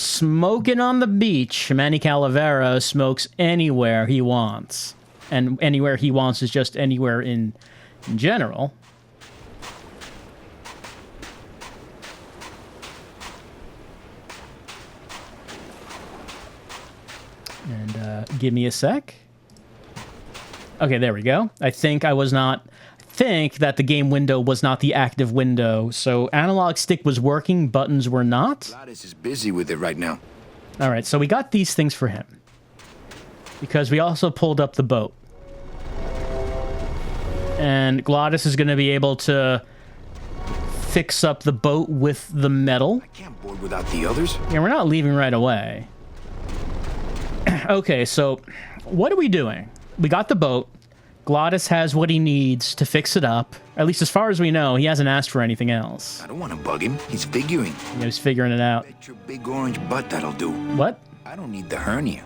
Smoking on the beach. Manny Calavera smokes anywhere he wants. And anywhere he wants is just anywhere in general. And give me a sec. Okay, there we go. I think that the game window was not the active window. So analog stick was working, buttons were not. Gladys is busy with it right now. All right, so we got these things for him. Because we also pulled up the boat. And Gladys is going to be able to fix up the boat with the metal. I can't board without the others. Yeah, we're not leaving right away. Okay, so what are we doing? We got the boat. Glottis has what he needs to fix it up. At least as far as we know, he hasn't asked for anything else. I don't want to bug him. He's figuring. Yeah, he's figuring it out. Bet your big orange butt that'll do. What? I don't need the hernia.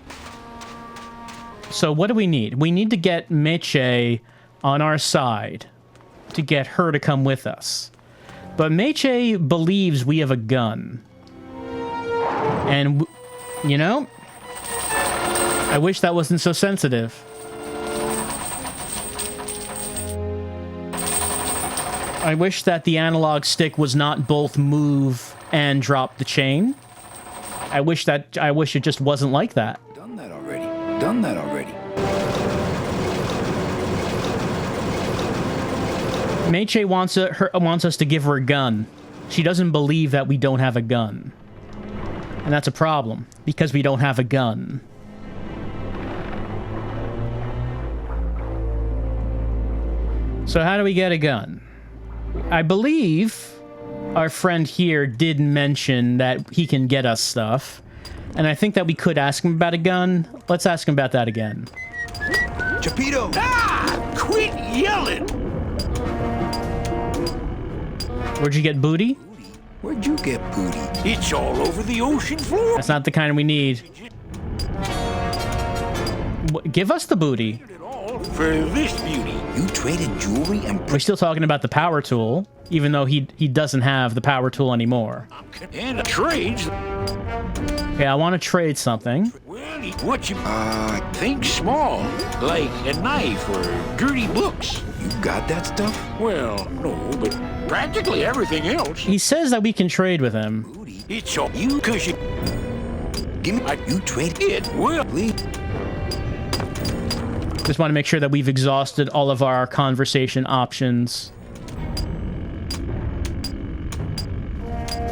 So what do we need? We need to get Meche on our side to get her to come with us. But Meche believes we have a gun. And, you know, I wish that wasn't so sensitive. I wish that the analog stick was not both move and drop the chain. I wish it just wasn't like that. Done that already. Done that already. Meche wants us to give her a gun. She doesn't believe that we don't have a gun. And that's a problem, because we don't have a gun. So how do we get a gun? I believe our friend here did mention that he can get us stuff. And I think that we could ask him about a gun. Let's ask him about that again. Chapito! Ah! Quit yelling! Where'd you get booty? Where'd you get booty? It's all over the ocean floor. That's not the kind we need. Give us the booty. For this beauty. You traded jewelry and... We're still talking about the power tool, even though he doesn't have the power tool anymore. And trades. Okay, I want to trade something. Well, what you... think small. Like a knife or dirty books. You got that stuff? Well, no, but practically everything else. He says that we can trade with him. Booty? It's all you, cause you... Give me... You trade it. Well... Please. Just want to make sure that we've exhausted all of our conversation options.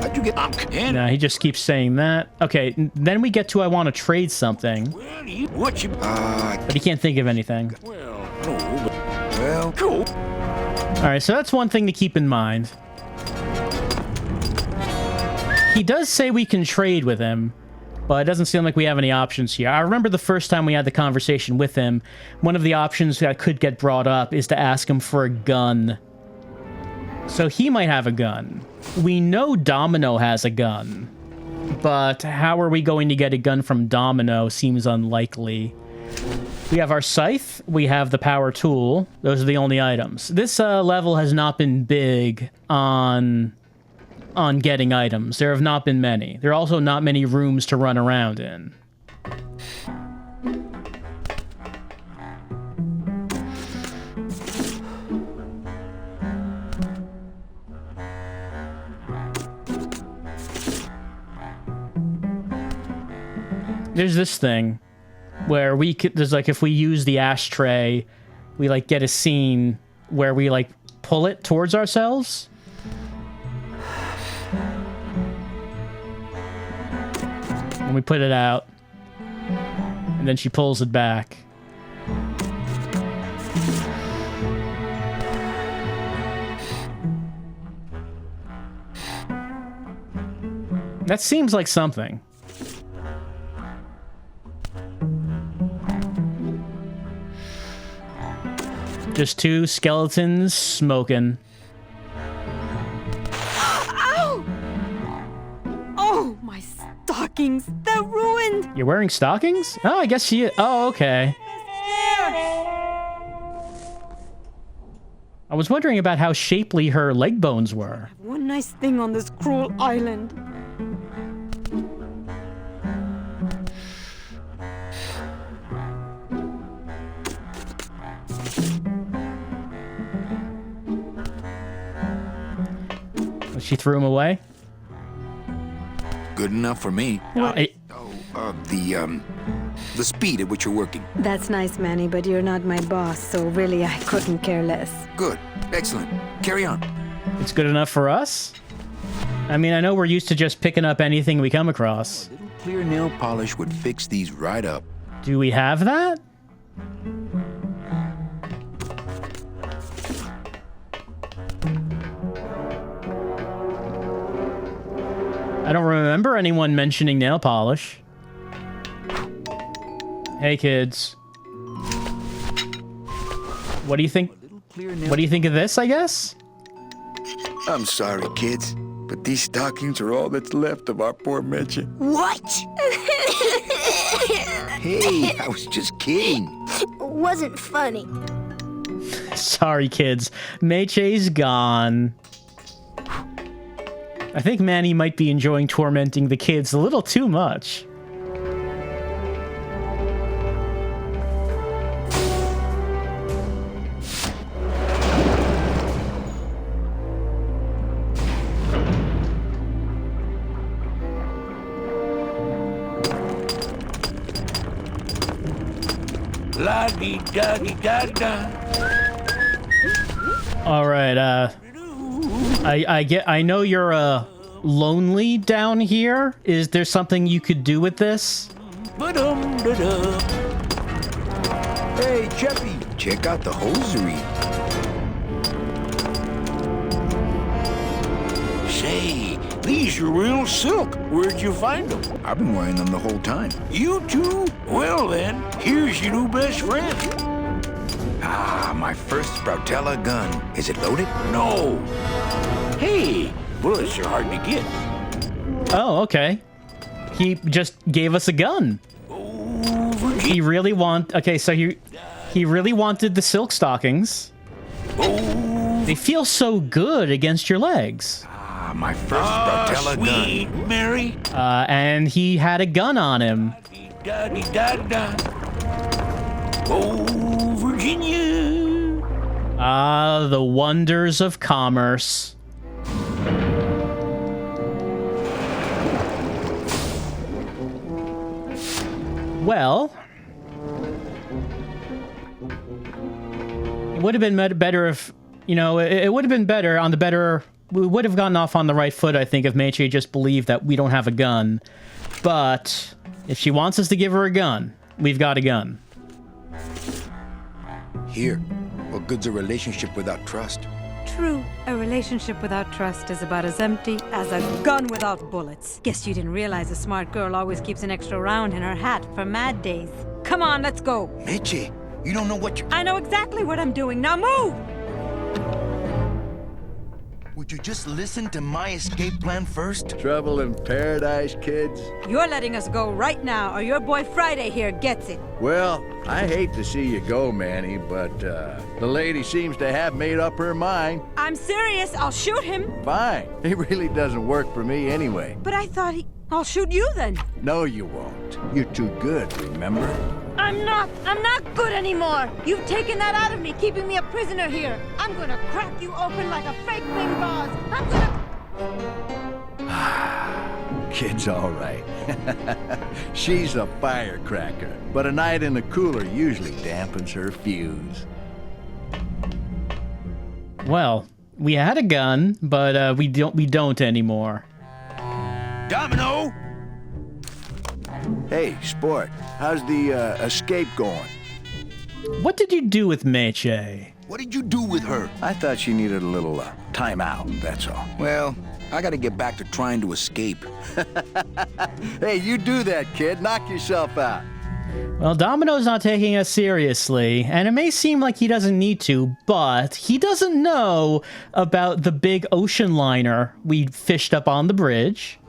How'd you get... No, he just keeps saying that. Okay, then we get to I want to trade something. Well, what you... But he can't think of anything. Well, no, but... Well... Cool. Alright, so that's one thing to keep in mind. He does say we can trade with him, but it doesn't seem like we have any options here. I remember the first time we had the conversation with him, one of the options that could get brought up is to ask him for a gun. So he might have a gun. We know Domino has a gun, but how are we going to get a gun from Domino seems unlikely. We have our scythe, we have the power tool. Those are the only items. This level has not been big on getting items. There have not been many. There are also not many rooms to run around in. There's this thing where we could, there's like, if we use the ashtray, we like get a scene where we like pull it towards ourselves. And we put it out, and then she pulls it back. That seems like something. Just two skeletons smoking. Ow! Oh, my stockings, they're ruined. You're wearing stockings? Oh, I guess she is. Oh, okay. I was wondering about how shapely her leg bones were. One nice thing on this cruel island. She threw him away? Good enough for me. What? The speed at which you're working. That's nice, Manny, but you're not my boss, so really I couldn't care less. Good. Excellent. Carry on. It's good enough for us? I mean, I know we're used to just picking up anything we come across. A little clear nail polish would fix these right up. Do we have that? I don't remember anyone mentioning nail polish. Hey, kids. What do you think? What do you think of this, I guess? I'm sorry, kids, but these stockings are all that's left of our poor Mitchie. What? Hey, I was just kidding. Wasn't funny. Sorry, kids. Meiche's gone. I think Manny might be enjoying tormenting the kids a little too much. La-dee-da-dee-da-da. All right, I know you're lonely down here. Is there something you could do with this? Ba-dum-da-da. Hey, Jeffy, check out the hosiery. Say, these are real silk. Where'd you find them? I've been wearing them the whole time. You too? Well then, here's your new best friend. Ah, my first Sproutella gun. Is it loaded? No. Hey, bullets are hard to get. Oh, okay. He just gave us a gun. Oh, Virginia. He really okay, so he really wanted the silk stockings. Oh, They feel so good against your legs. Ah, my first Sproutella sweet gun. Mary. And he had a gun on him. Da-dee-da-da. Oh, Virginia. Ah, the wonders of commerce. Well, it would have been better if, you know, it would have been better on the better. We would have gotten off on the right foot, I think, if Meiche just believed that we don't have a gun. But if she wants us to give her a gun, we've got a gun. Here, what good's a relationship without trust? True, a relationship without trust is about as empty as a gun without bullets. Guess you didn't realize a smart girl always keeps an extra round in her hat for mad days. Come on, let's go. Mitchie, you don't know what you're... I know exactly what I'm doing. Now move! Would you just listen to my escape plan first? Trouble in paradise, kids? You're letting us go right now, or your boy Friday here gets it. Well, I hate to see you go, Manny, but the lady seems to have made up her mind. I'm serious. I'll shoot him. Fine. It really doesn't work for me anyway. But I thought I'll shoot you then. No, you won't. You're too good, remember? I'm not good anymore. You've taken that out of me, keeping me a prisoner here. I'm gonna crack you open like a fake bing bars. I'm gonna... Kid's all right. She's a firecracker, but a night in the cooler usually dampens her fuse. Well, we had a gun, but we don't anymore. Domino. Hey, sport, how's the escape going? What did you do with Meiche? What did you do with her? I thought she needed a little time out, that's all. Well, I gotta get back to trying to escape. Hey, you do that, kid. Knock yourself out. Well, Domino's not taking us seriously, and it may seem like he doesn't need to, but he doesn't know about the big ocean liner we fished up on the bridge.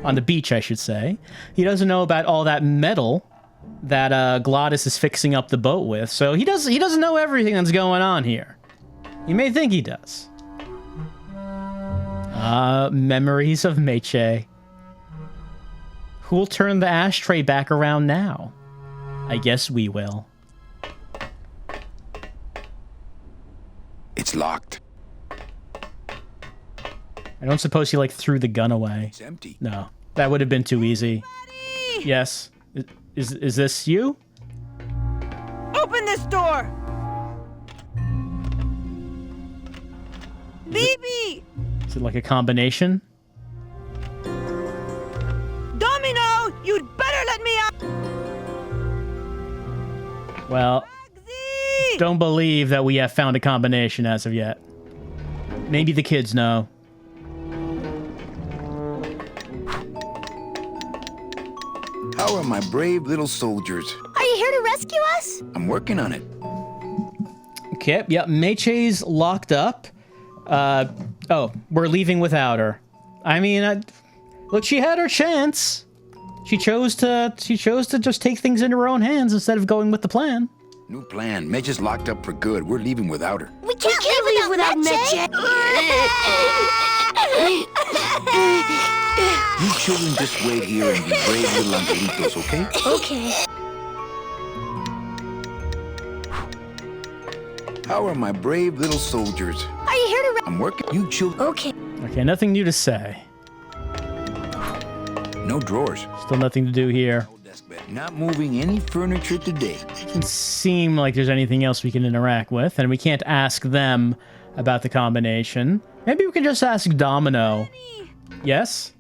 On the beach, I should say. He doesn't know about all that metal that Glottis is fixing up the boat with, so he doesn't know everything that's going on here. You may think he does. Memories of Meiche. Who'll turn the ashtray back around now? I guess we will. It's locked. I don't suppose he, like, threw the gun away. It's empty. No. That would have been too easy. Yes. Is this you? Open this door! BB! Is it like a combination? Domino! You'd better let me out! Well, Bugsy! don't believe that we have found a combination as of yet. Maybe the kids know. How are my brave little soldiers? Are you here to rescue us? I'm working on it. Okay, yep, Meiche's locked up. Oh, we're leaving without her. I mean, look, she had her chance. She chose to just take things into her own hands instead of going with the plan. New plan. Meche's locked up for good. We're leaving without her. We can't leave without Meche. You children just wait here and be brave little angelitos, okay? Okay. How are my brave little soldiers? Are you here to I'm working. You children. Okay. Okay, nothing new to say. No drawers. Still nothing to do here. No desk bed. Not moving any furniture today. Doesn't seem like there's anything else we can interact with, and we can't ask them about the combination. Maybe we can just ask Domino. Yes?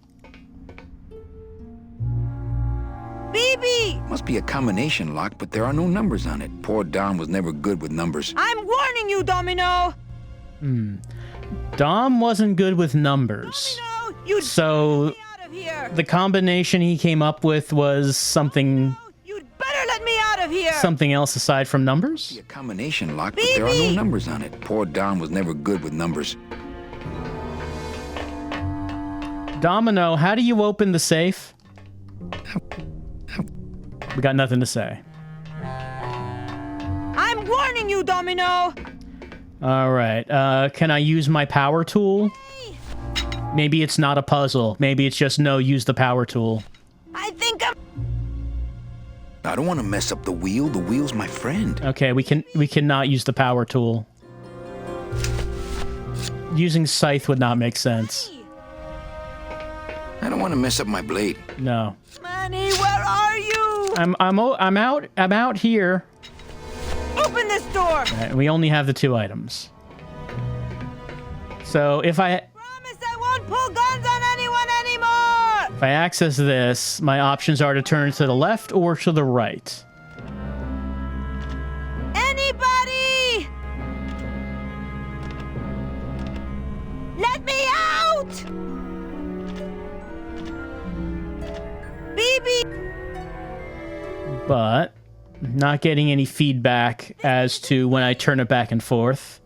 BB! Must be a combination lock, but there are no numbers on it. Poor Dom was never good with numbers. I'm warning you, Domino! Dom wasn't good with numbers. Domino! You'd So let me out of here! the combination he came up with was something You'd better let me out of here! something else aside from numbers? A combination lock, but there are no numbers on it. Poor Dom was never good with numbers. Domino, how do you open the safe? We got nothing to say. I'm warning you, Domino! All right. Can I use my power tool? Maybe it's not a puzzle. Maybe it's just no, use the power tool. I think I'm... I don't want to mess up the wheel. The wheel's my friend. Okay, we cannot use the power tool. Using scythe would not make sense. I don't want to mess up my blade. No. Manny, where are you? I'm out here. Open this door! And we only have the 2 items. So if I Promise I won't pull guns on anyone anymore! If I access this, my options are to turn to the left or to the right. Anybody! Let me out! BB! But not getting any feedback as to when I turn it back and forth.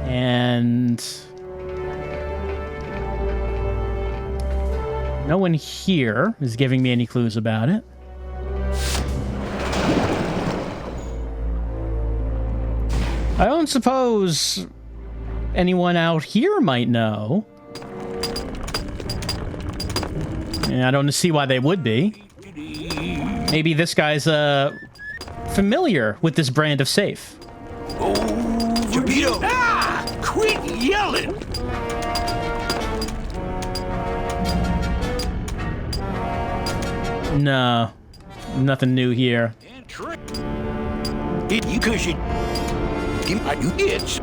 And no one here is giving me any clues about it. I don't suppose anyone out here might know. And I don't see why they would be. Maybe this guy's familiar with this brand of safe. Oh, Geppetto! Ah! Quit yelling! No, nothing new here. You cushion. Give me you itch.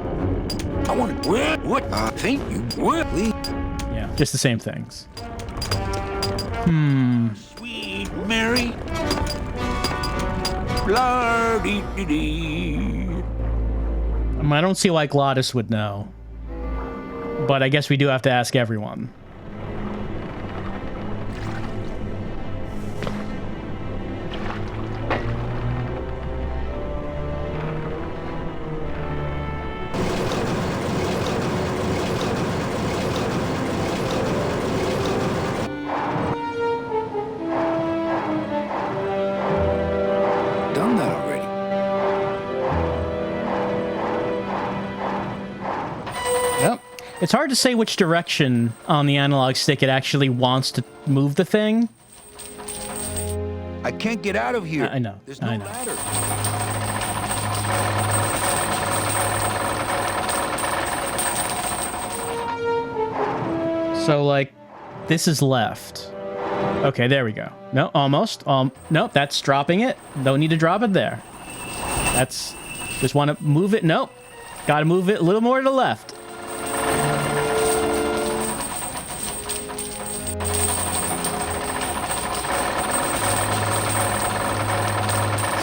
I want to... What? Thank you. What? Please. Yeah, just the same things. Sweet Mary. La-dee-dee-dee. I don't see why Glottis would know. But I guess we do have to ask everyone. Done that already. Yep. It's hard to say which direction on the analog stick it actually wants to move the thing. I can't get out of here. I know. There's no I know. ladder. So, like, this is left. Okay, there we go. No, almost. Nope, that's dropping it. Don't need to drop it there. That's... Just want to move it. Nope. Got to move it a little more to the left.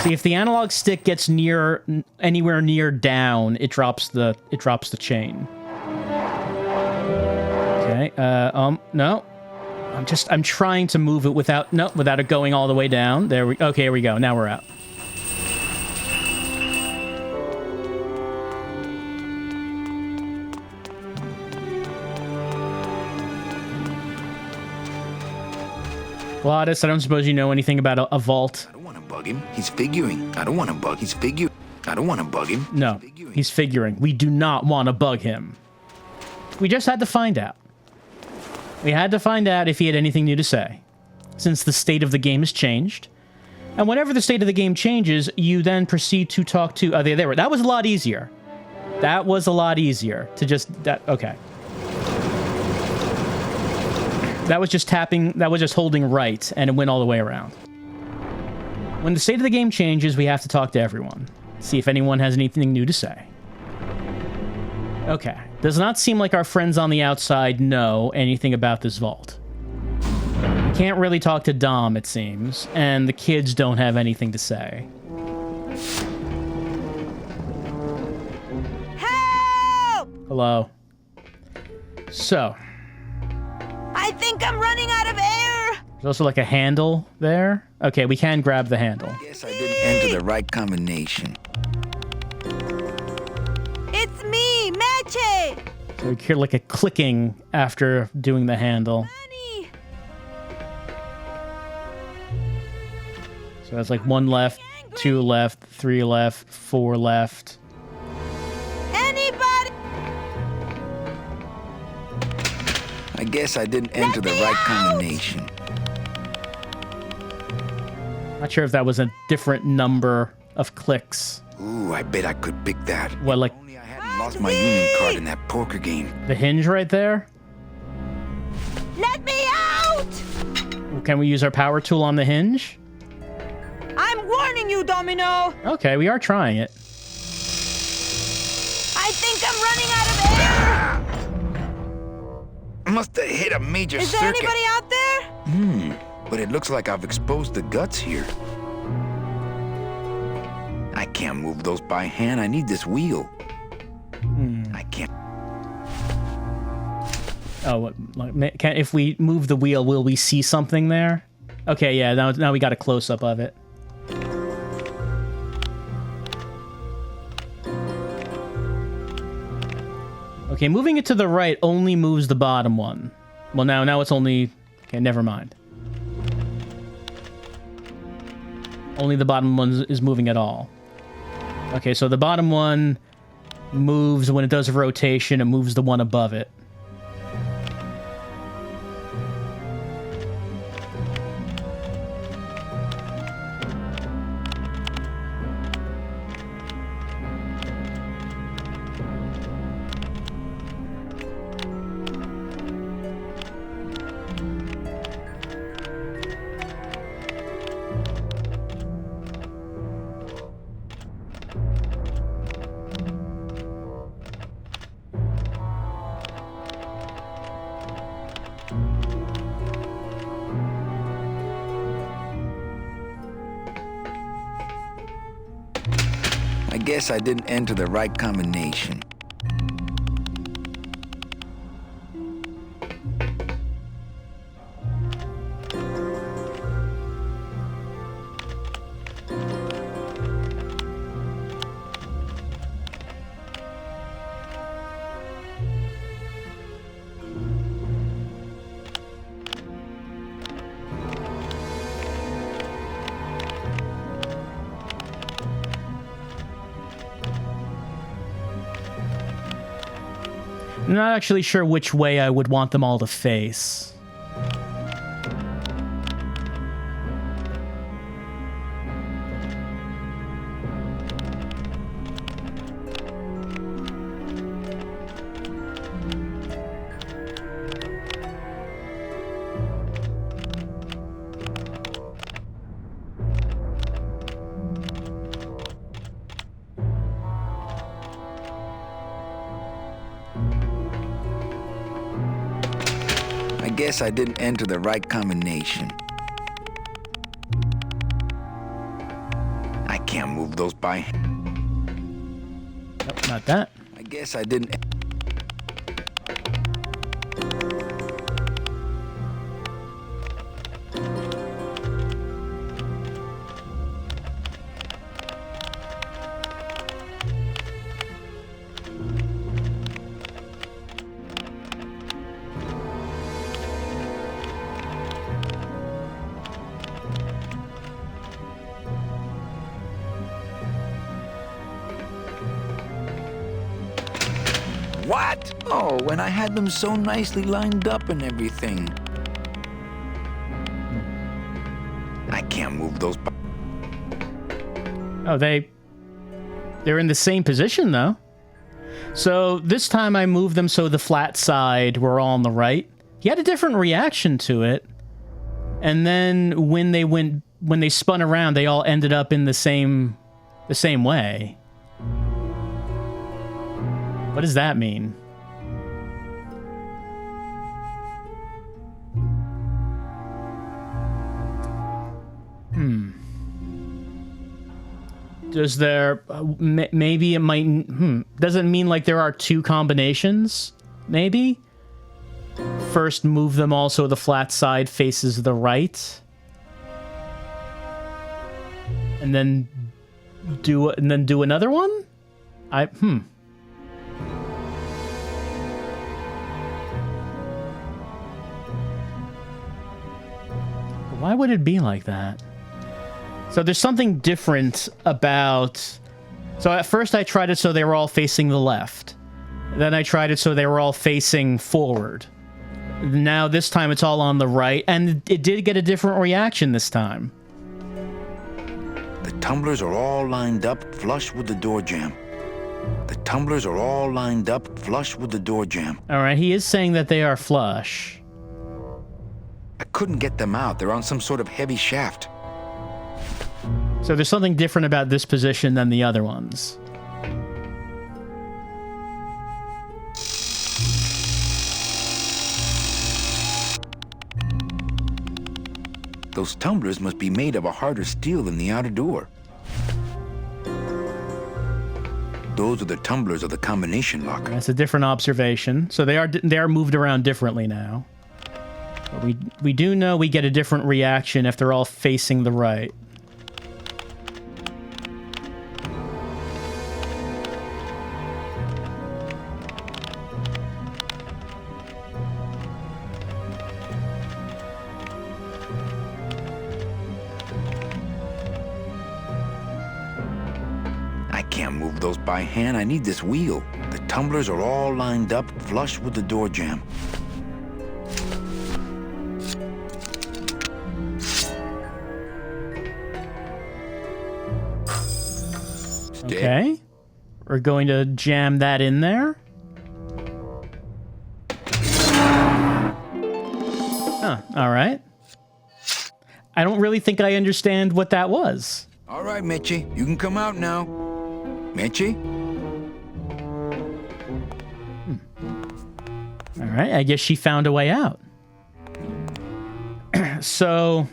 See, if the analog stick gets anywhere near down, it drops the chain. Okay. No. I'm trying to move it without it going all the way down. Okay, here we go. Now we're out. Glottis, I don't suppose you know anything about a vault. I don't want to bug him. He's figuring. I don't want to bug. He's figuring. I don't want to bug him. No, he's figuring. We do not want to bug him. We just had to find out. We had to find out if he had anything new to say, since the state of the game has changed. And whenever the state of the game changes, you then proceed to talk to... That was a lot easier. That was a lot easier to just... Okay. That was just tapping... That was just holding right, and it went all the way around. When the state of the game changes, we have to talk to everyone. See if anyone has anything new to say. Okay. Does not seem like our friends on the outside know anything about this vault. We can't really talk to Dom, it seems, and the kids don't have anything to say. Help! Hello. So. I think I'm running out of air. There's also like a handle there. Okay, we can grab the handle. Guess I didn't enter the right combination. It's me, Meche. So we hear like a clicking after doing the handle. Honey. So that's like 1 left, 2 left, 3 left, 4 left. Anybody? I guess I didn't enter the right combination. Not sure if that was a different number of clicks. Ooh, I bet I could pick that. What, like Only I hadn't lost my union card in that poker game. the hinge right there? Let me out! Can we use our power tool on the hinge? I'm warning you, Domino. Okay, we are trying it. I think I'm running out of air. Must have hit a major Is there circuit. anybody out there? But it looks like I've exposed the guts here. I can't move those by hand. I need this wheel. I can't. Oh, if we move the wheel, will we see something there? Okay, yeah, now we got a close-up of it. Okay, moving it to the right only moves the bottom one. Well, now it's only... Okay, never mind. Only the bottom one is moving at all. Okay, so the bottom one moves when it does a rotation. It moves the one above it. I guess I didn't enter the right combination. I'm not actually sure which way I would want them all to face. guess I didn't enter the right combination. I can't move those by... Nope, not that. I guess I didn't... What? Oh, when I had them so nicely lined up and everything. I can't move those... Oh, they're in the same position, though. So this time I moved them so the flat side were all on the right. He had a different reaction to it. And then when they spun around, they all ended up in the same way. What does that mean? Does there... maybe it might... Does it mean like there are two combinations? Maybe? First, move them all so the flat side faces the right. And then do another one? Why would it be like that? So there's something different about... So at first I tried it so they were all facing the left. Then I tried it so they were all facing forward. Now this time it's all on the right, and it did get a different reaction this time. The tumblers are all lined up flush with the door jamb. The tumblers are all lined up flush with the door jamb. Alright, he is saying that they are flush. I couldn't get them out. They're on some sort of heavy shaft. So there's something different about this position than the other ones. Those tumblers must be made of a harder steel than the outer door. Those are the tumblers of the combination lock. That's a different observation. So they are moved around differently now. But we do know we get a different reaction if they're all facing the right. I can't move those by hand. I need this wheel. The tumblers are all lined up flush with the door jamb. Okay. We're going to jam that in there. Huh, all right. I don't really think I understand what that was. All right, Mitchie, you can come out now. Mitchie? All right, I guess she found a way out. So,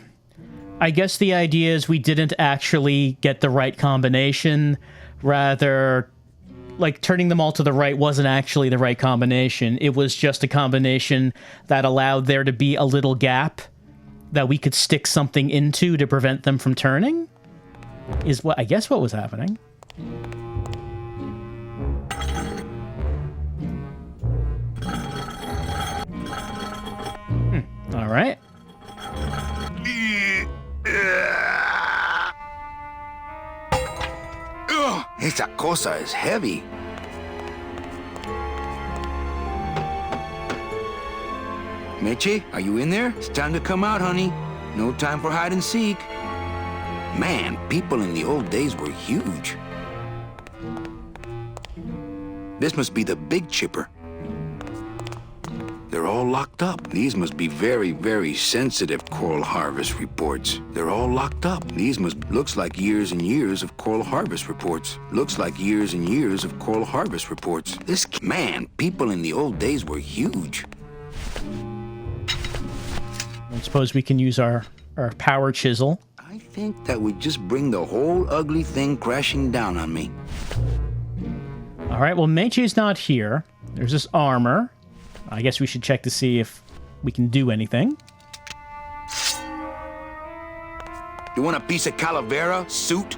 I guess the idea is we didn't actually get the right combination. Rather, like, turning them all to the right wasn't actually the right combination. It was just a combination that allowed there to be a little gap that we could stick something into to prevent them from turning? Is what I guess what was happening. All right. Esa cosa is heavy. Mitchie, are you in there? It's time to come out, honey. No time for hide and seek. Man, people in the old days were huge. This must be the big chipper. They're all locked up. These must be very, very sensitive coral harvest reports. They're all locked up. These looks like years and years of coral harvest reports. Looks like years and years of coral harvest reports. Man, people in the old days were huge. I suppose we can use our power chisel. I think that would just bring the whole ugly thing crashing down on me. All right, well, Meichi's not here. There's this armor. I guess we should check to see if we can do anything. You want a piece of calavera suit?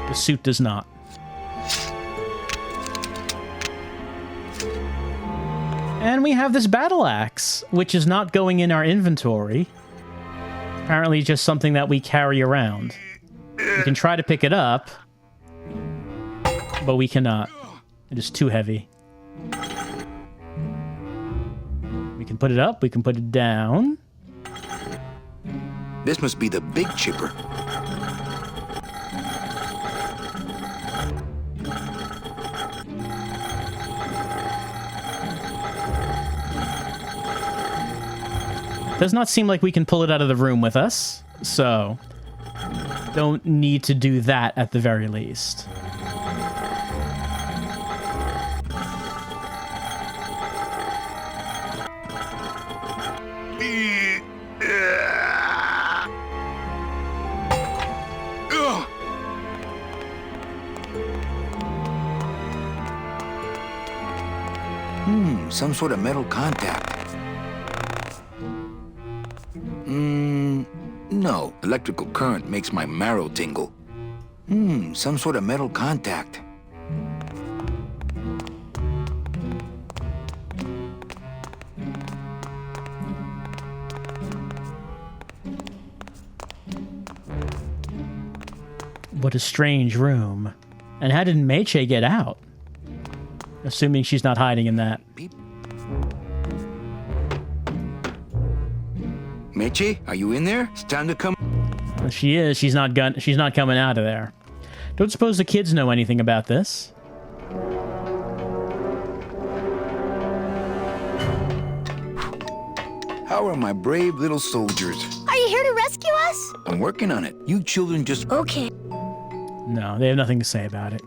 The suit does not. And we have this battle axe, which is not going in our inventory. Apparently just something that we carry around. We can try to pick it up, but we cannot. It is too heavy. We can put it up, we can put it down. This must be the big chipper. Does not seem like we can pull it out of the room with us, so don't need to do that at the very least. Some sort of metal contact. No. Electrical current makes my marrow tingle. Some sort of metal contact. What a strange room. And how did Meiche get out? Assuming she's not hiding in that. Meichi, are you in there? It's time to come. If she is, she's not coming out of there. Don't suppose the kids know anything about this. How are my brave little soldiers? Are you here to rescue us? I'm working on it. You children just... Okay. No, they have nothing to say about it.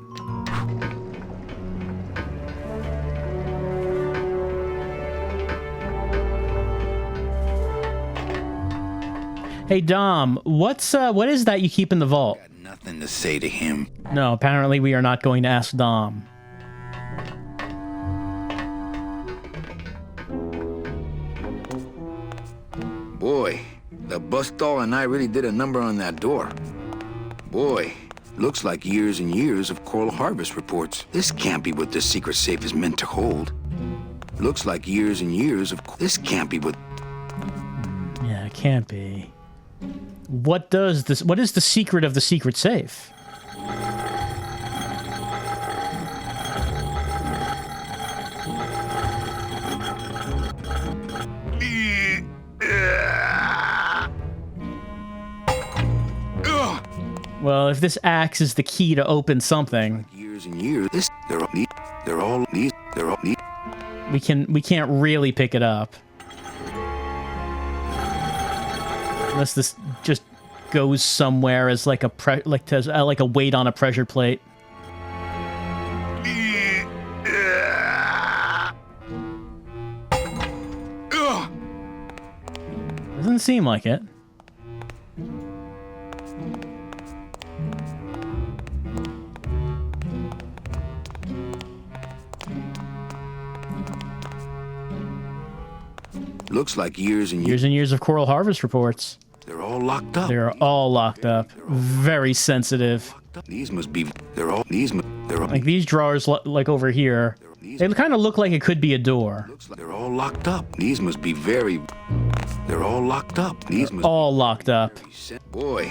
Hey Dom, what is that you keep in the vault? Got nothing to say to him. No, apparently we are not going to ask Dom. Boy, the bus doll and I really did a number on that door. Boy, looks like years and years of Coral Harvest reports. This can't be what this secret safe is meant to hold. Looks like years and years of... This can't be what... Yeah, it can't be. What is the secret of the secret safe? Well, if this axe is the key to open something, Years and years. They're all these. we can't really pick it up. Unless this just goes somewhere as like a weight on a pressure plate. Doesn't seem like it. Looks like years and years. Years and years of Coral Harvest reports. They're all locked up. They're all locked up. Very sensitive. These must be. They're all. Like these drawers, like over here, they kind of look like it could be a door. Looks like they're all locked up. These must be very. They're all locked up. These must All locked up. Boy,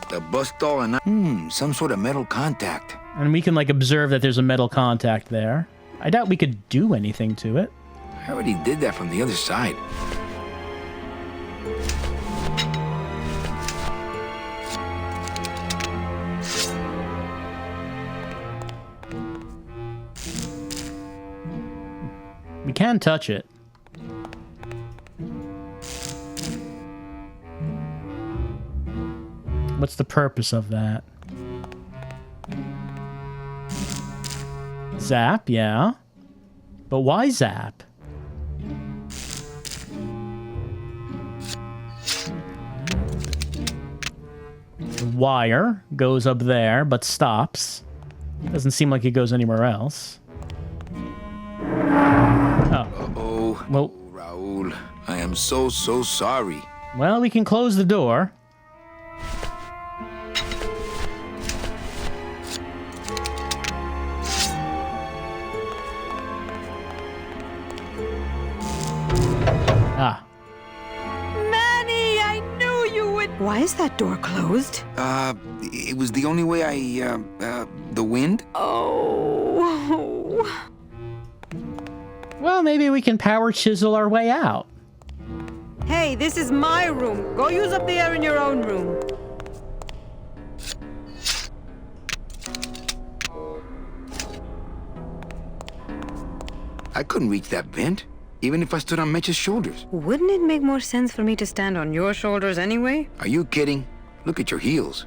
the bus doll and I. Some sort of metal contact. And we can like observe that there's a metal contact there. I doubt we could do anything to it. I already did that from the other side. We can touch it. What's the purpose of that? Zap, yeah. But why zap? wire goes up there, but stops. Doesn't seem like it goes anywhere else. Oh. Uh-oh. Well, Raul, I am so sorry. well, we can close the door. Ah. Manny, I knew you would. Why is that door closed? It was the only way the wind? Oh. Well, maybe we can power chisel our way out. Hey, this is my room. Go use up the air in your own room. I couldn't reach that vent, even if I stood on Mitch's shoulders. Wouldn't it make more sense for me to stand on your shoulders anyway? Are you kidding? Look at your heels.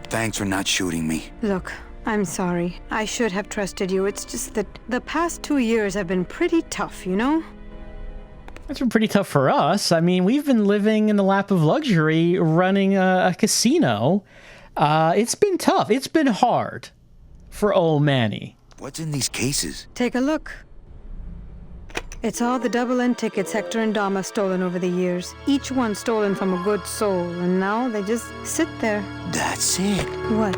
Thanks for not shooting me. Look, I'm sorry. I should have trusted you. It's just that the past 2 years have been pretty tough, you know? That's been pretty tough for us. I mean, we've been living in the lap of luxury, running a casino. It's been tough. It's been hard for old Manny. What's in these cases? Take a look. It's all the double-end tickets Hector and Dom have stolen over the years. Each one stolen from a good soul, and now they just sit there. That's it. What?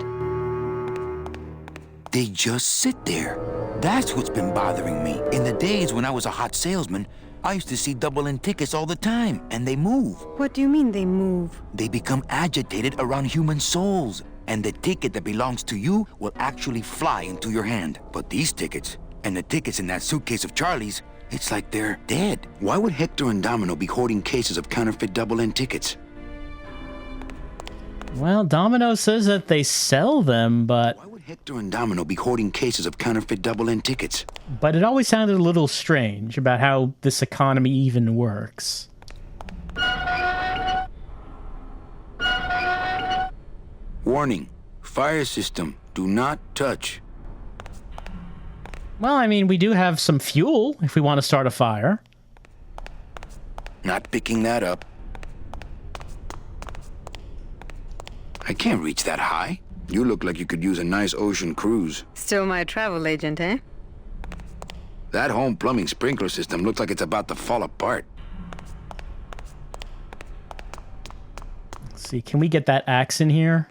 They just sit there. That's what's been bothering me. In the days when I was a hot salesman, I used to see double-end tickets all the time, and they move. What do you mean they move? They become agitated around human souls, and the ticket that belongs to you will actually fly into your hand. But these tickets, and the tickets in that suitcase of Charlie's, it's like they're dead. Why would Hector and Domino be hoarding cases of counterfeit double-end tickets? Well, Domino says that they sell them, but Why would Hector and Domino be hoarding cases of counterfeit double-end tickets? it always sounded a little strange about how this economy even works. Warning. Fire system. Do not touch. Well, I mean, we do have some fuel if we want to start a fire. Not picking that up. I can't reach that high. You look like you could use a nice ocean cruise. Still my travel agent, eh? That home plumbing sprinkler system looks like it's about to fall apart. Let's see, can we get that axe in here?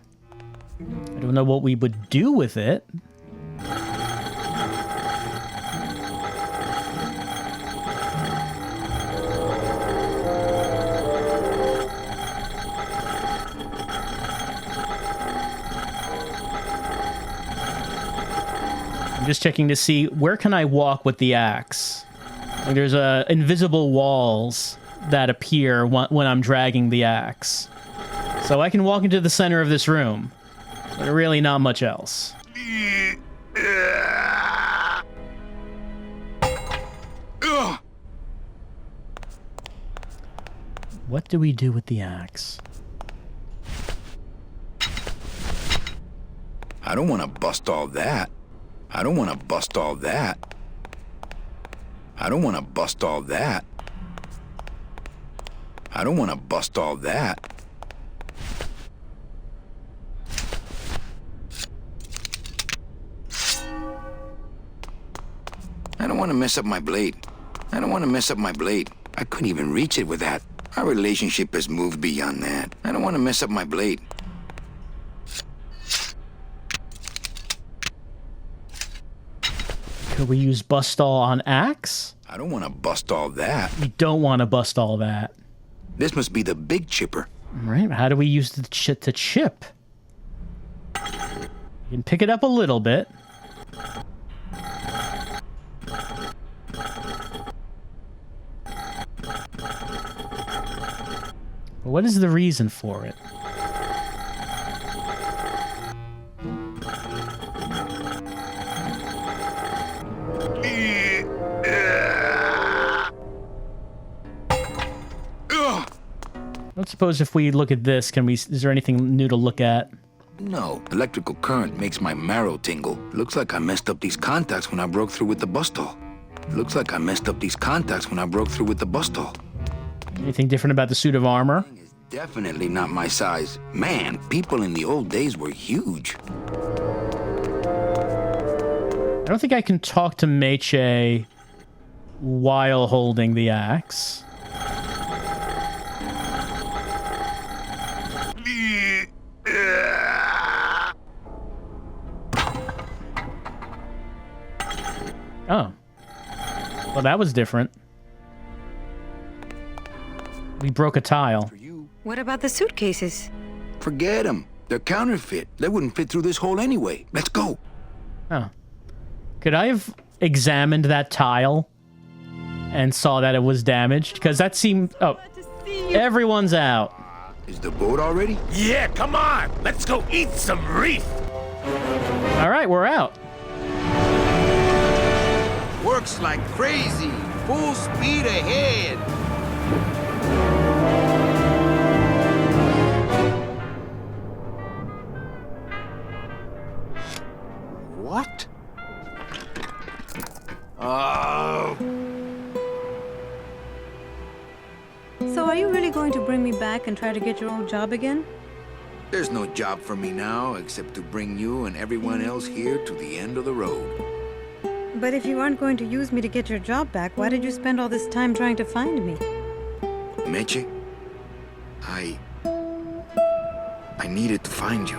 I don't know what we would do with it. I'm just checking to see where can I walk with the axe. Like there's invisible walls that appear when I'm dragging the axe. So I can walk into the center of this room, but really not much else. What do we do with the axe? I don't want to bust all that. I don't want to bust all that. I don't want to bust all that. I don't want to bust all that. I don't want to mess up my blade. I don't want to mess up my blade. I couldn't even reach it with that. Our relationship has moved beyond that. I don't want to mess up my blade. Could we use bust all on axe? I don't want to bust all that. We don't want to bust all that. This must be the big chipper. Right, how do we use the to chip? You can pick it up a little bit. What is the reason for it? I don't suppose if we look at this, is there anything new to look at? No, electrical current makes my marrow tingle. Looks like I messed up these contacts when I broke through with the bustall. Looks like I messed up these contacts when I broke through with the bustall. Anything different about the suit of armor? It's Definitely not my size. Man, people in the old days were huge. I don't think I can talk to Meche while holding the axe. Oh. Well, that was different. We broke a tile. What about the suitcases? Forget them. They're counterfeit. They wouldn't fit through this hole anyway. Let's go. Oh. Could I have examined that tile and saw that it was damaged? Because that seemed... Oh. Everyone's out. Is the boat already? Yeah, come on. Let's go eat some reef. All right, we're out. Works like crazy. Full speed ahead. What? Oh. So are you really going to bring me back and try to get your old job again? There's no job for me now except to bring you and everyone else here to the end of the road. But if you aren't going to use me to get your job back, why did you spend all this time trying to find me? Meche, I needed to find you.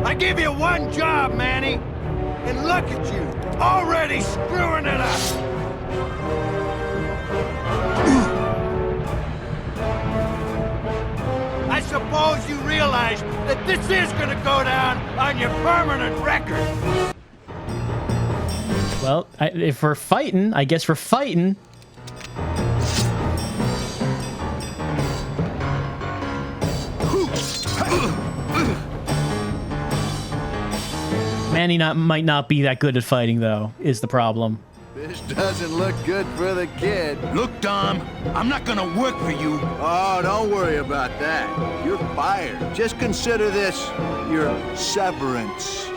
I give you one job, Manny, and look at you, already screwing it up. I suppose you realize that this is gonna go down on your permanent record. Well, if we're fighting, I guess we're fighting. Manny might not be that good at fighting, though, is the problem. This doesn't look good for the kid. Look, Dom, I'm not gonna work for you. Oh, don't worry about that. You're fired. Just consider this your severance.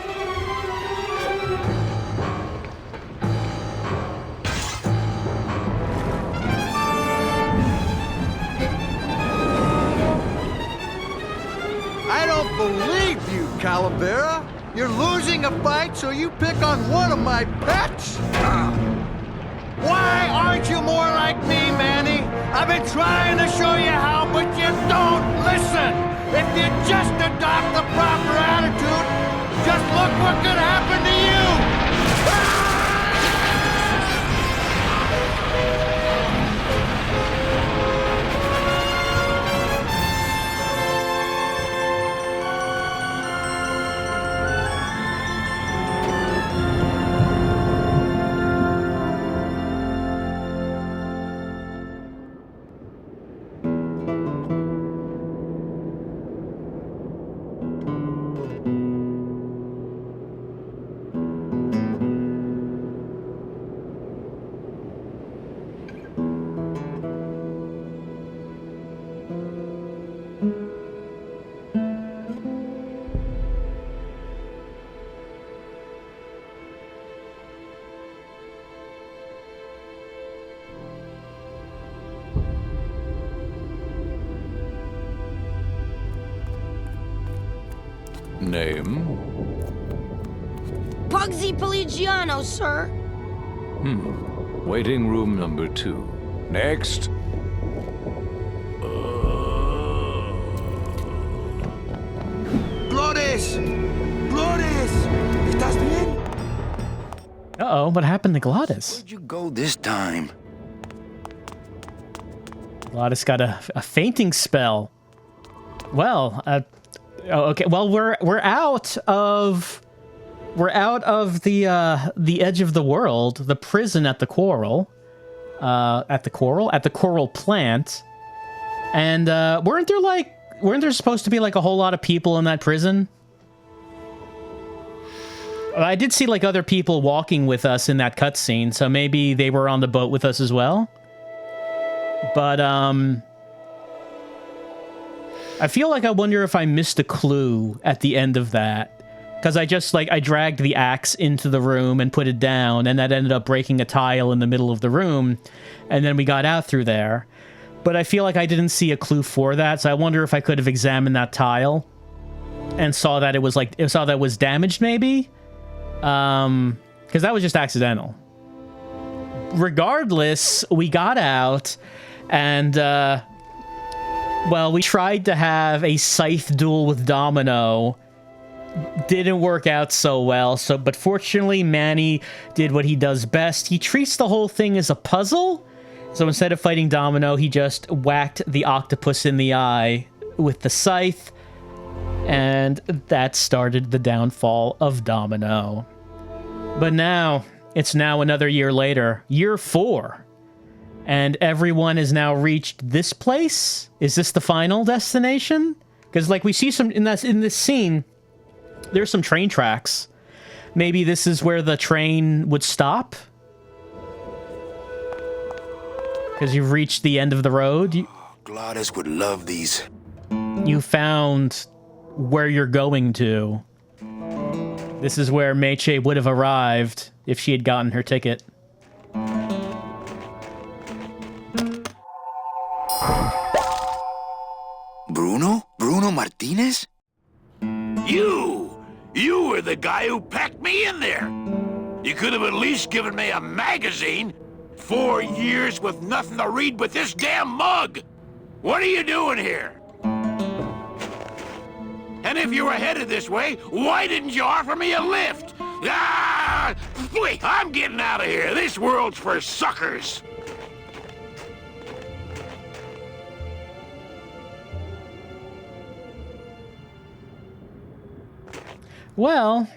I don't believe you, Calavera. You're losing a fight, so you pick on one of my pets? Why aren't you more like me, Manny? I've been trying to show you how, but you don't listen. If you just adopt the proper attitude, just look what could happen to you. Name? Pugsy Pelagiano, sir. Waiting room number 2. Next. Glores! Glores! ¿Estás bien? Uh-oh, what happened to Glottis? Where'd you go this time? Glottis got a fainting spell. Well, okay. Well, we're out of the edge of the world, the prison at the coral, at the coral plant, and weren't there supposed to be like a whole lot of people in that prison? I did see like other people walking with us in that cutscene, so maybe they were on the boat with us as well. But I feel like I wonder if I missed a clue at the end of that. Because I just, like, I dragged the axe into the room and put it down, and that ended up breaking a tile in the middle of the room, and then we got out through there. But I feel like I didn't see a clue for that, so I wonder if I could have examined that tile and saw that it was, like, saw that it was damaged, maybe? Because that was just accidental. Regardless, we got out, and, well, we tried to have a scythe duel with Domino. Didn't work out so well, but fortunately Manny did what he does best. He treats the whole thing as a puzzle. So instead of fighting Domino, he just whacked the octopus in the eye with the scythe, and that started the downfall of Domino. But now, it's now another year later, year 4, and everyone has now reached this place? Is this the final destination? Because, like, we see some in this scene, there's some train tracks. Maybe this is where the train would stop? Because you've reached the end of the road? Gladys would love these. You found where you're going to. This is where Meche would have arrived if she had gotten her ticket. Bruno? Bruno Martinez? You were the guy who packed me in there. You could have at least given me a magazine. 4 years with nothing to read but this damn mug. What are you doing here? And if you were headed this way, why didn't you offer me a lift? Ah! Wait, I'm getting out of here. This world's for suckers. Well,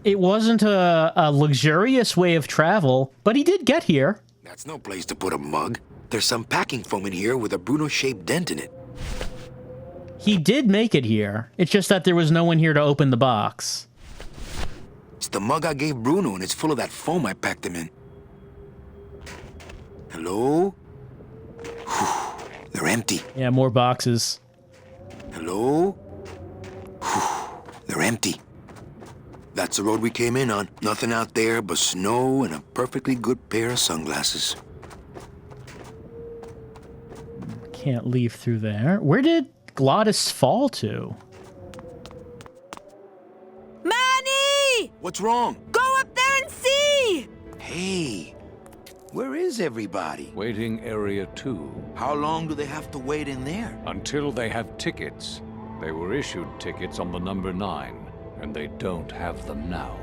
it wasn't a luxurious way of travel, but he did get here. That's no place to put a mug. There's some packing foam in here with a Bruno-shaped dent in it. He did make it here. It's just that there was no one here to open the box. It's the mug I gave Bruno, and it's full of that foam I packed him in. Hello? Whew, they're empty. Yeah, more boxes. Hello? Whew, they're empty. That's the road we came in on. Nothing out there but snow and a perfectly good pair of sunglasses. Can't leave through there. Where did Glottis fall to? Manny! What's wrong? Go up there and see! Hey, where is everybody? Waiting area 2. How long do they have to wait in there? Until they have tickets. They were issued tickets on the number 9, and they don't have them now.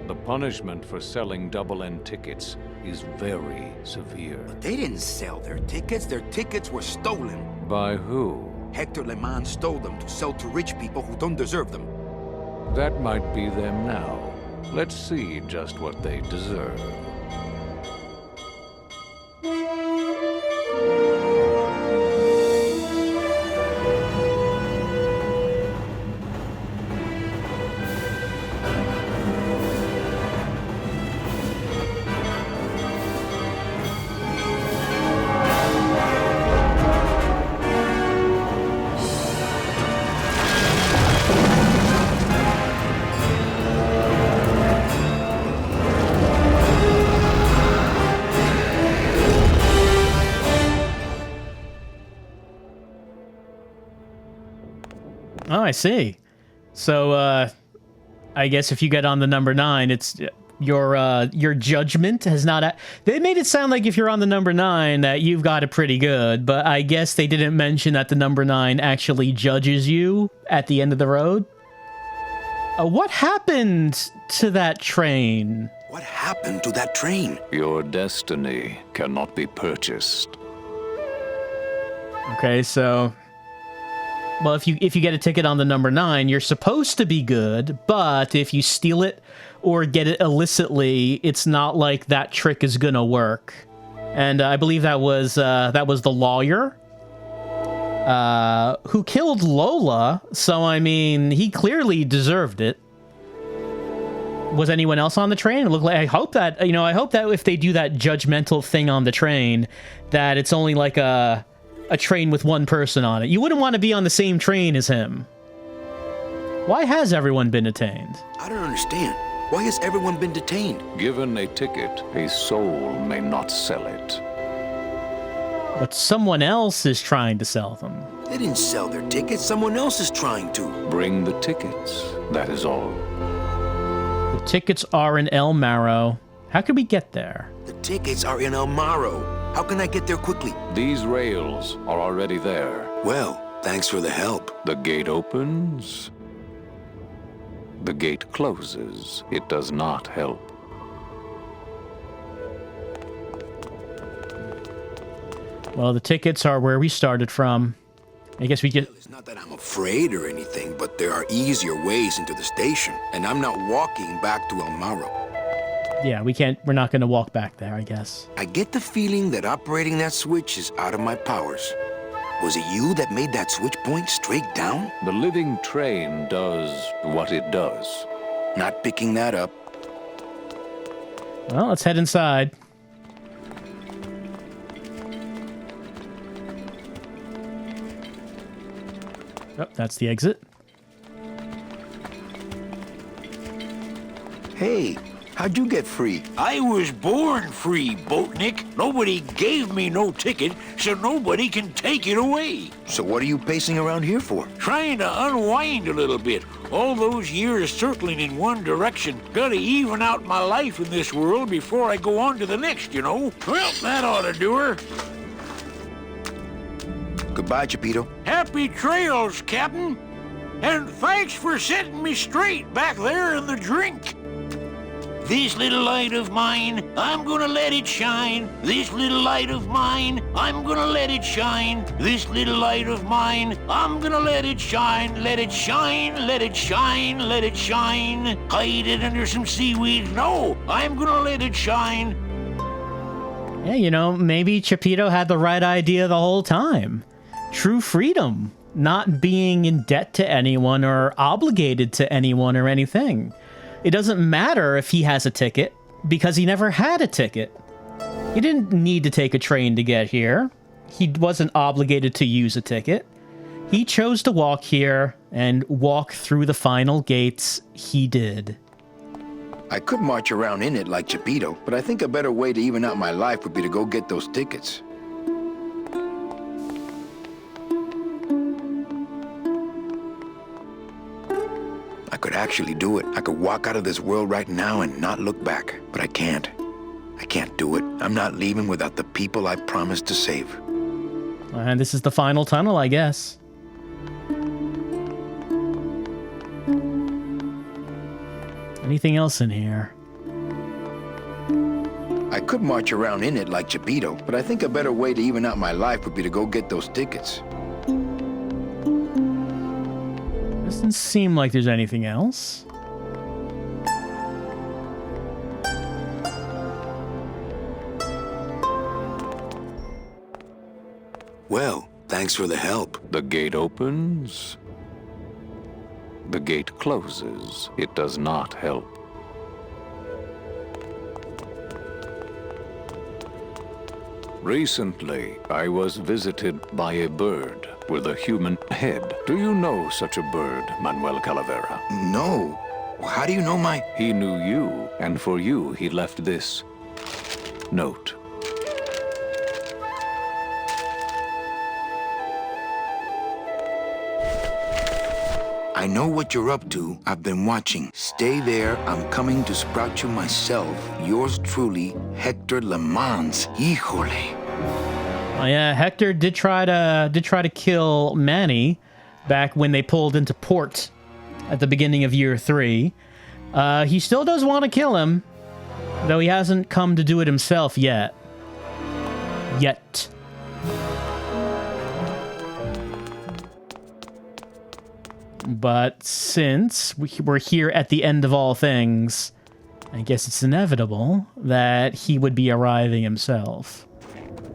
The punishment for selling double-end tickets is very severe. They didn't sell their tickets. Their tickets were stolen. By who? Hector Le Mans stole them to sell to rich people who don't deserve them. That might be them now. Let's see just what they deserve. Oh, I see. So, I guess if you get on the number 9, it's your judgment has not... They made it sound like if you're on the number 9 that you've got it pretty good, but I guess they didn't mention that the number 9 actually judges you at the end of the road. What happened to that train? What happened to that train? Your destiny cannot be purchased. Okay, so... Well, if you get a ticket on the number 9, you're supposed to be good, but if you steal it or get it illicitly, it's not like that trick is gonna work. And I believe that was the lawyer who killed Lola. So I mean, he clearly deserved it. Was anyone else on the train? It looked like, I hope that if they do that judgmental thing on the train, that it's only like a train with one person on it. You wouldn't want to be on the same train as him. Why has everyone been detained? I don't understand. Why has everyone been detained? Given a ticket, a soul may not sell it. But someone else is trying to sell them. They didn't sell their tickets. Someone else is trying to. Bring the tickets, that is all. The tickets are in El Marrow. How could we get there? The tickets are in El Marrow. How can I get there quickly? These rails are already there. Well, thanks for the help. The gate opens. The gate closes. It does not help. Well, the tickets are where we started from. I guess we get... It's not that I'm afraid or anything, but there are easier ways into the station, and I'm not walking back to El Marrow. Yeah, we're not going to walk back there, I guess. I get the feeling that operating that switch is out of my powers. Was it you that made that switch point straight down? The living train does what it does. Not picking that up. Well, let's head inside. Oh, that's the exit. Hey, how'd you get free? I was born free, Boatnik. Nobody gave me no ticket, so nobody can take it away. So what are you pacing around here for? Trying to unwind a little bit. All those years circling in one direction. Gotta even out my life in this world before I go on to the next, you know. Well, that ought to do her. Goodbye, Chapito. Happy trails, Captain. And thanks for setting me straight back there in the drink. This little light of mine, I'm gonna let it shine. This little light of mine, I'm gonna let it shine. This little light of mine, I'm gonna let it shine. Let it shine, let it shine, let it shine. Hide it under some seaweed. No, I'm gonna let it shine. Yeah, you know, maybe Chapito had the right idea the whole time. True freedom, not being in debt to anyone or obligated to anyone or anything. It doesn't matter if he has a ticket, because he never had a ticket. He didn't need to take a train to get here. He wasn't obligated to use a ticket. He chose to walk here, and walk through the final gates he did. I could march around in it like Chapito, but I think a better way to even out my life would be to go get those tickets. I could actually do it. I could walk out of this world right now and not look back, but I can't. I can't do it. I'm not leaving without the people I promised to save. And this is the final tunnel, I guess. Anything else in here? I could march around in it like Chapito, but I think a better way to even out my life would be to go get those tickets. Doesn't seem like there's anything else. Well, thanks for the help. The gate opens. The gate closes. It does not help. Recently, I was visited by a bird with a human head. Do you know such a bird, Manuel Calavera? No. How do you know my... He knew you, and for you, he left this note. I know what you're up to. I've been watching. Stay there. I'm coming to sprout you myself. Yours truly, Hector Le Mans. Híjole. Oh, yeah, Hector did try to kill Manny back when they pulled into port at the beginning of year 3. He still does want to kill him, though he hasn't come to do it himself yet. But since we're here at the end of all things, I guess it's inevitable that he would be arriving himself.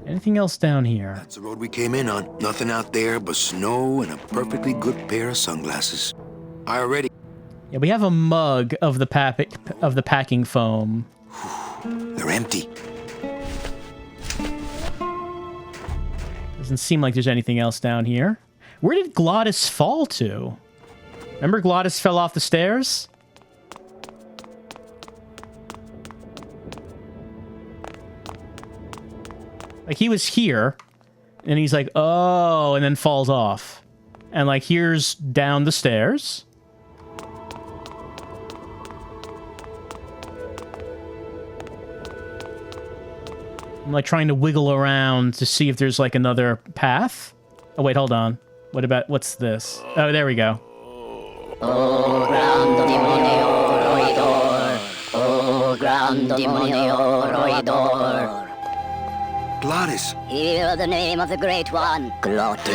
Anything else down here? That's the road we came in on. Nothing out there but snow and a perfectly good pair of sunglasses. I already... Yeah, we have a mug of the packing foam. They're empty. Doesn't seem like there's anything else down here. Where did Glottis fall to? Remember Glottis fell off the stairs? Like, he was here, and he's like, oh, and then falls off. And, like, here's down the stairs. I'm, like, trying to wiggle around to see if there's, like, another path. Oh, wait, hold on. What's this? Oh, there we go. Oh, gran demonio roidor. Oh, gran demonio roidor. Glottis, Hear the name of the Great One. Glottis.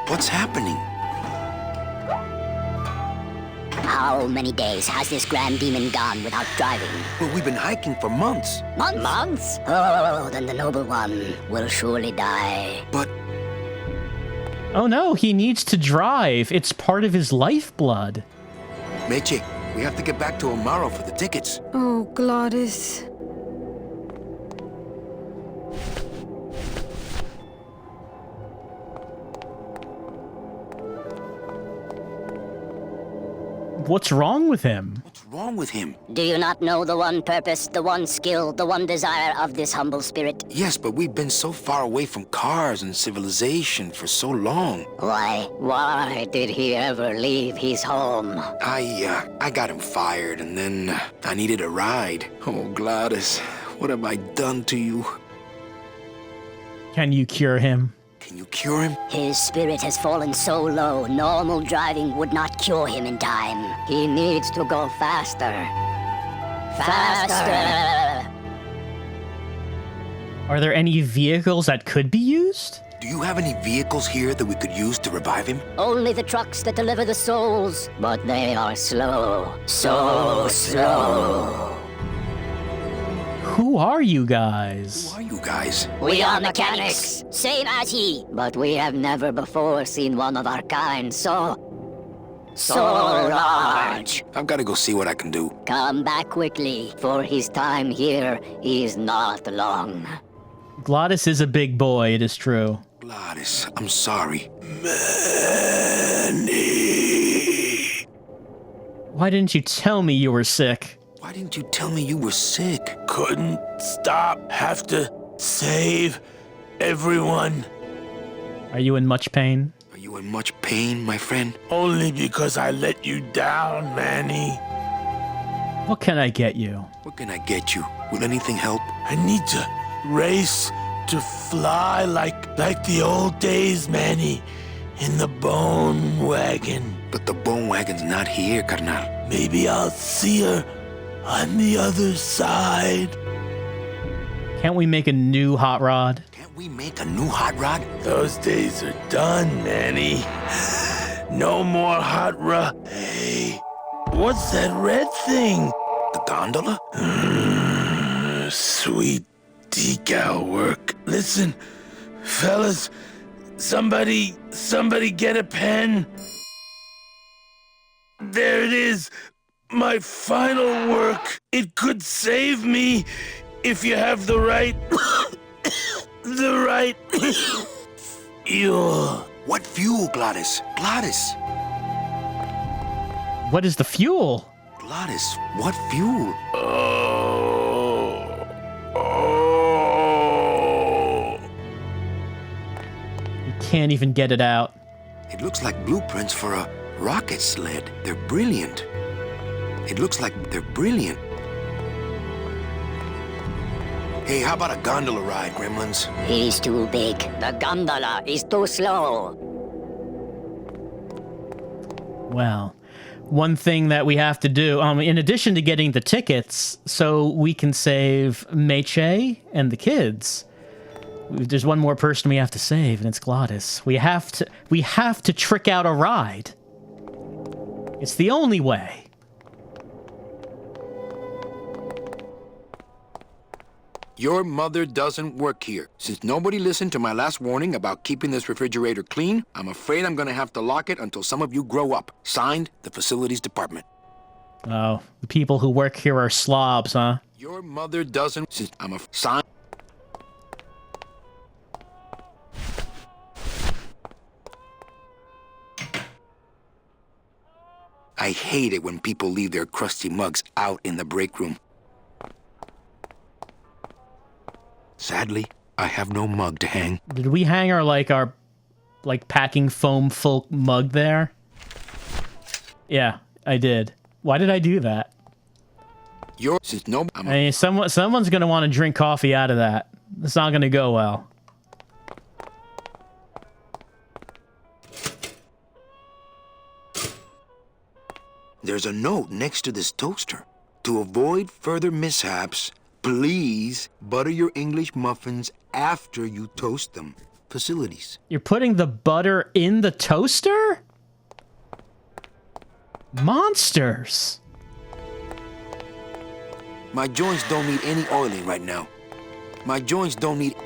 what's happening? How many days has this grand demon gone without driving? Well, we've been hiking for months. Months? Oh, then the noble one will surely die. But Oh no, he needs to drive. It's part of his lifeblood. Meche, we have to get back to Amaro for the tickets. Oh, Glottis. What's wrong with him? What's wrong with him? Do you not know the one purpose, the one skill, the one desire of this humble spirit? Yes, but we've been so far away from cars and civilization for so long. Why did he ever leave his home? I got him fired, and then I needed a ride. Oh, Glottis, what have I done to you? Can you cure him? Can you cure him? His spirit has fallen so low, normal driving would not cure him in time. He needs to go faster. Faster! Are there any vehicles that could be used? Do you have any vehicles here that we could use to revive him? Only the trucks that deliver the souls, but they are slow. So slow. Who are you guys? Who are you guys? We are mechanics, same as he. But we have never before seen one of our kind so large. I've got to go see what I can do. Come back quickly, for his time here is not long. Glottis is a big boy, it is true. Glottis, I'm sorry. Manny. Why didn't you tell me you were sick? Why didn't you tell me you were sick? Couldn't stop. Have to save everyone. Are you in much pain? Are you in much pain, my friend? Only because I let you down, Manny. What can I get you? What can I get you? Will anything help? I need to race to fly like the old days, Manny. In the bone wagon. But the bone wagon's not here, carnal. Maybe I'll see her on the other side. Can't we make a new hot rod? Can't we make a new hot rod? Those days are done, Manny. No more hot rod. Hey, what's that red thing? The gondola? Sweet decal work. Listen, fellas, somebody get a pen. There it is. My final work. It could save me if you have the right fuel. What fuel, Glottis? Glottis! What is the fuel? Glottis, what fuel? You can't even get it out. It looks like blueprints for a rocket sled. They're brilliant. It looks like they're brilliant. Hey, how about a gondola ride, Gremlins? He's too big. The gondola is too slow. Well, one thing that we have to do, in addition to getting the tickets, so we can save Meche and the kids, there's one more person we have to save, and it's Glottis. We have to trick out a ride. It's the only way. Your mother doesn't work here. Since nobody listened to my last warning about keeping this refrigerator clean, I'm afraid I'm gonna have to lock it until some of you grow up. Signed, the Facilities Department. Oh, the people who work here are slobs, huh? Your mother doesn't... Since I'm a... Signed... I hate it when people leave their crusty mugs out in the break room. Sadly, I have no mug to hang. Did we hang our packing foam full mug there? Yeah, I did. Why did I do that? Yours is no... I mean, someone's gonna want to drink coffee out of that. It's not gonna go well. There's a note next to this toaster. To avoid further mishaps, please butter your English muffins after you toast them. Facilities. You're putting the butter in the toaster? Monsters! My joints don't need any oiling right now. My joints don't need...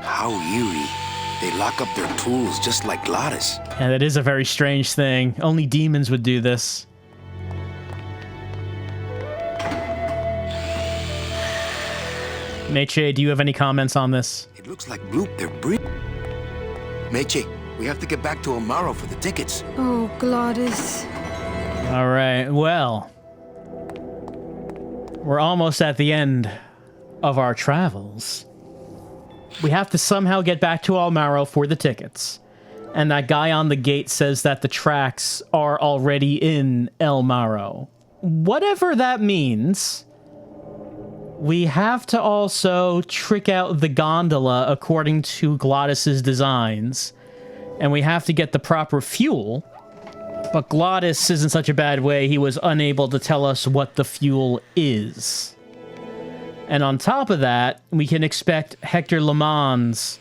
How eerie. They lock up their tools just like Gladys. Yeah, that is a very strange thing. Only demons would do this. Meche, do you have any comments on this? It looks like Bloop, they're breathing. Meche, we have to get back to Amaro for the tickets. Oh, Gladys. All right, well, we're almost at the end of our travels. We have to somehow get back to Almaro for the tickets. And that guy on the gate says that the tracks are already in Elmaro. Whatever that means, we have to also trick out the gondola according to Glottis's designs. And we have to get the proper fuel. But Glottis isn't such a bad way. He was unable to tell us what the fuel is. And on top of that, we can expect Hector Le Mans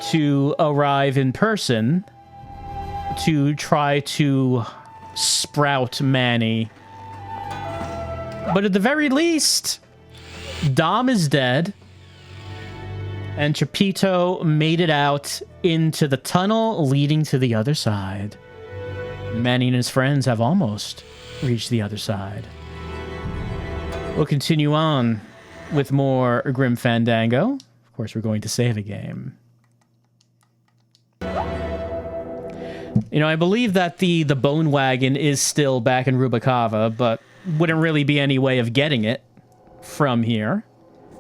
to arrive in person to try to sprout Manny. But at the very least, Dom is dead, and Chapito made it out into the tunnel leading to the other side. Manny and his friends have almost reached the other side. We'll continue on with more Grim Fandango. Of course, we're going to save a game. You know, I believe that the Bone Wagon is still back in Rubacava, but wouldn't really be any way of getting it from here.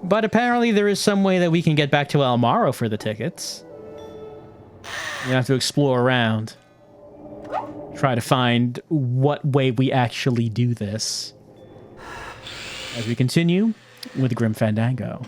But apparently there is some way that we can get back to Almaro for the tickets. We have to explore around. Try to find what way we actually do this. As we continue with Grim Fandango.